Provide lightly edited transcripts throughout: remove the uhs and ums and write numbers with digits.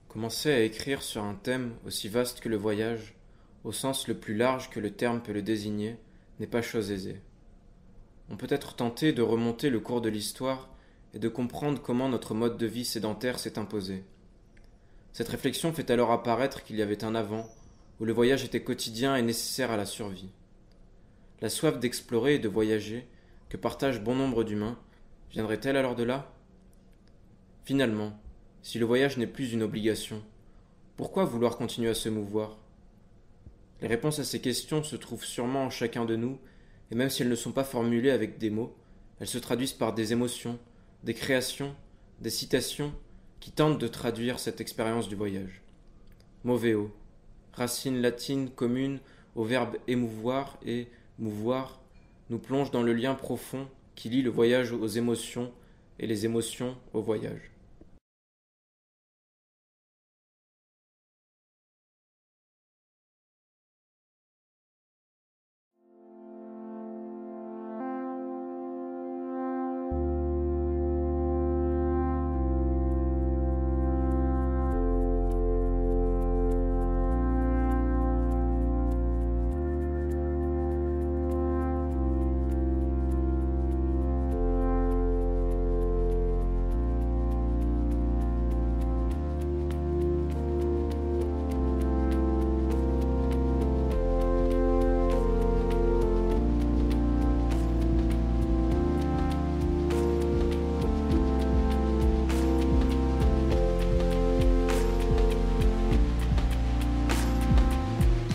Commencer à écrire sur un thème aussi vaste que le voyage, au sens le plus large que le terme peut le désigner, n'est pas chose aisée. On peut être tenté de remonter le cours de l'histoire et de comprendre comment notre mode de vie sédentaire s'est imposé. Cette réflexion fait alors apparaître qu'il y avait un avant, où le voyage était quotidien et nécessaire à la survie. La soif d'explorer et de voyager, que partagent bon nombre d'humains, viendrait-elle alors de là ? Finalement, si le voyage n'est plus une obligation, pourquoi vouloir continuer à se mouvoir ? Les réponses à ces questions se trouvent sûrement en chacun de nous, et même si elles ne sont pas formulées avec des mots, elles se traduisent par des émotions, des créations, des citations qui tentent de traduire cette expérience du voyage. Moveo, racine latine commune au verbe émouvoir et mouvoir, nous plonge dans le lien profond qui lie le voyage aux émotions et les émotions au voyage.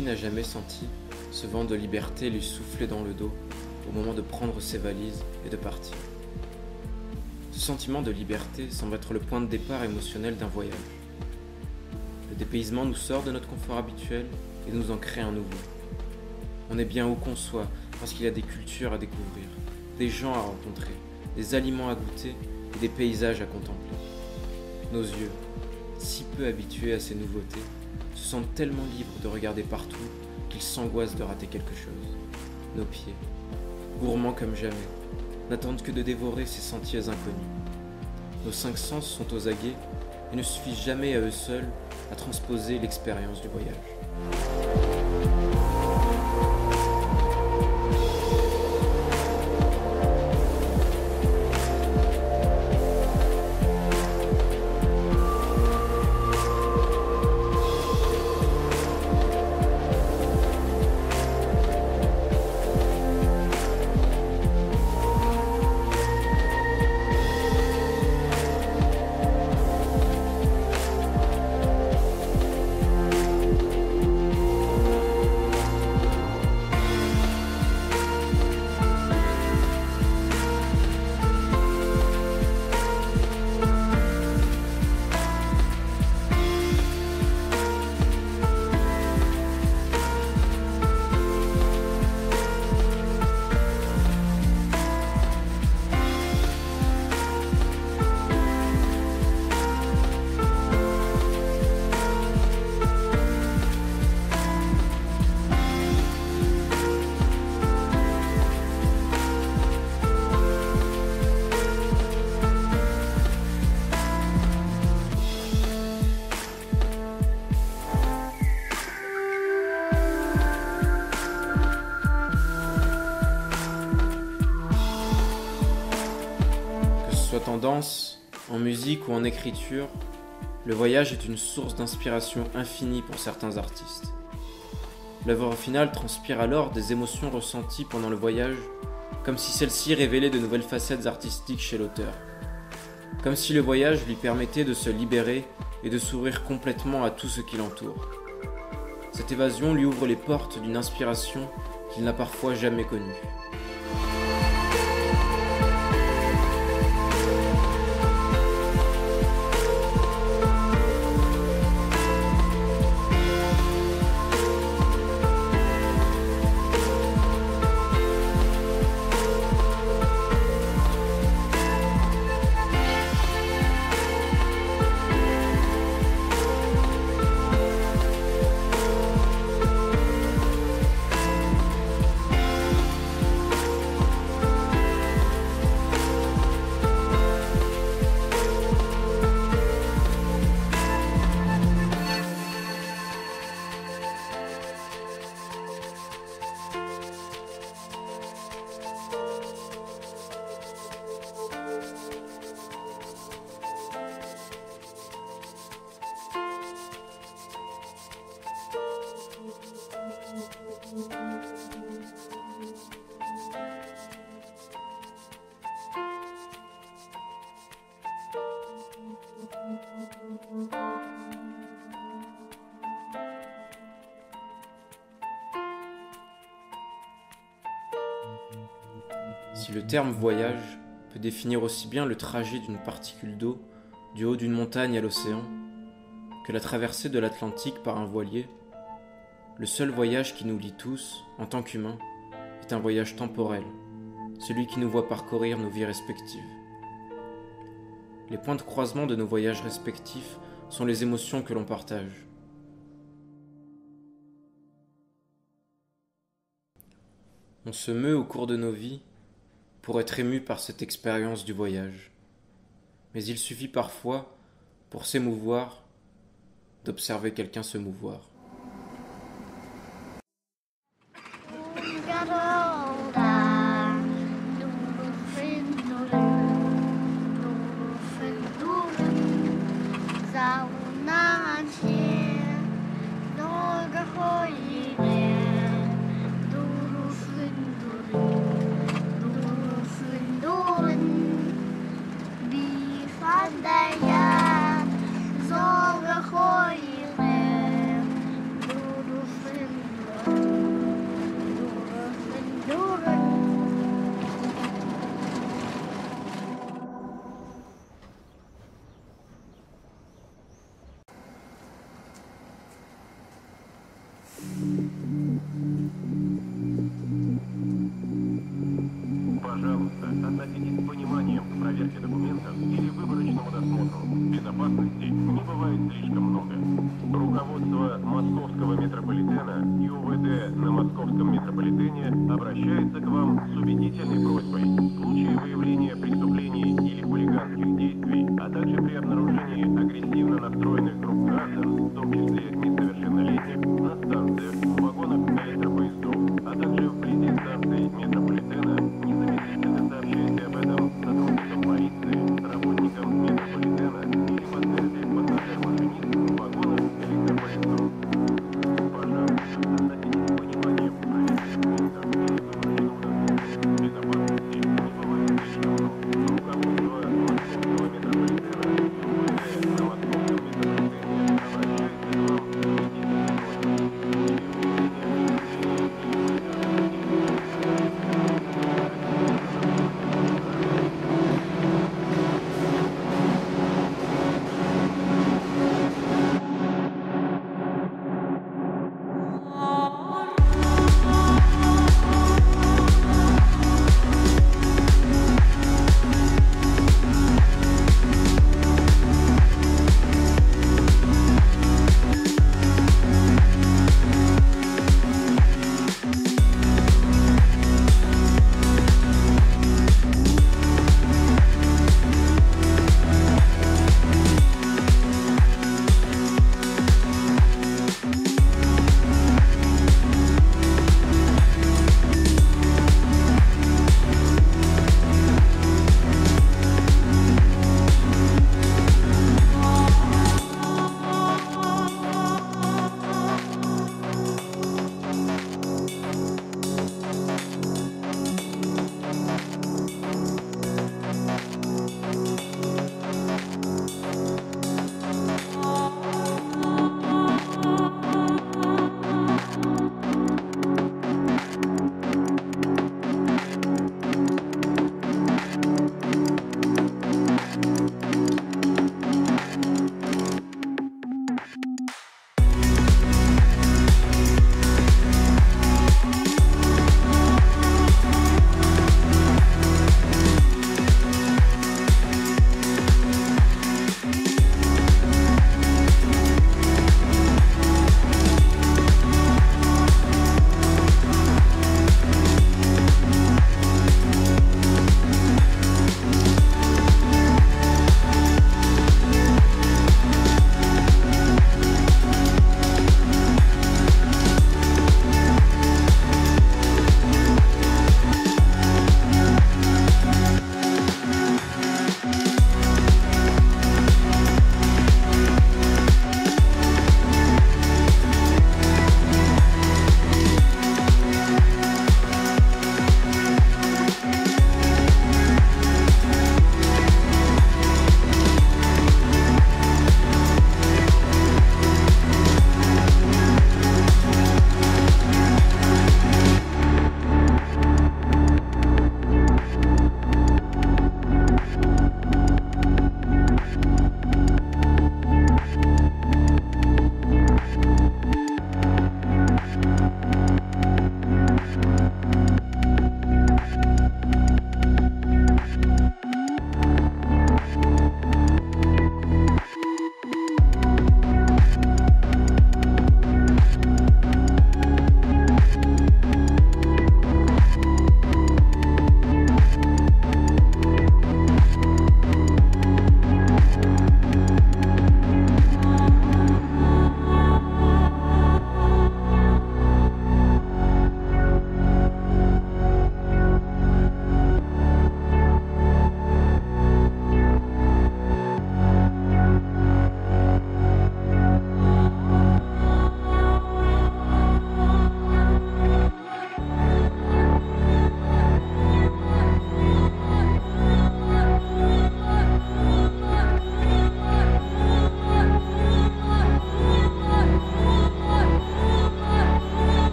N'a jamais senti ce vent de liberté lui souffler dans le dos au moment de prendre ses valises et de partir. Ce sentiment de liberté semble être le point de départ émotionnel d'un voyage. Le dépaysement nous sort de notre confort habituel et nous en crée un nouveau. On est bien où qu'on soit parce qu'il y a des cultures à découvrir, des gens à rencontrer, des aliments à goûter et des paysages à contempler. Nos yeux, si peu habitués à ces nouveautés, se sentent tellement libres de regarder partout qu'ils s'angoissent de rater quelque chose. Nos pieds, gourmands comme jamais, n'attendent que de dévorer ces sentiers inconnus. Nos 5 sens sont aux aguets et ne suffisent jamais à eux seuls à transposer l'expérience du voyage. Soit en danse, en musique ou en écriture, le voyage est une source d'inspiration infinie pour certains artistes. L'œuvre finale transpire alors des émotions ressenties pendant le voyage, comme si celles-ci révélaient de nouvelles facettes artistiques chez l'auteur. Comme si le voyage lui permettait de se libérer et de s'ouvrir complètement à tout ce qui l'entoure. Cette évasion lui ouvre les portes d'une inspiration qu'il n'a parfois jamais connue. Si le terme voyage peut définir aussi bien le trajet d'une particule d'eau du haut d'une montagne à l'océan que la traversée de l'Atlantique par un voilier, le seul voyage qui nous lie tous, en tant qu'humains, est un voyage temporel, celui qui nous voit parcourir nos vies respectives. Les points de croisement de nos voyages respectifs sont les émotions que l'on partage. On se meut au cours de nos vies pour être ému par cette expérience du voyage. Mais il suffit parfois, pour s'émouvoir, d'observer quelqu'un se mouvoir. Пожалуйста, относитесь с пониманием к проверке документов или выборочному досмотру. Безопасности не бывает слишком много. Руководство Московского метрополитена и УВД на Московском метрополитене обращается к вам с убедительной просьбой.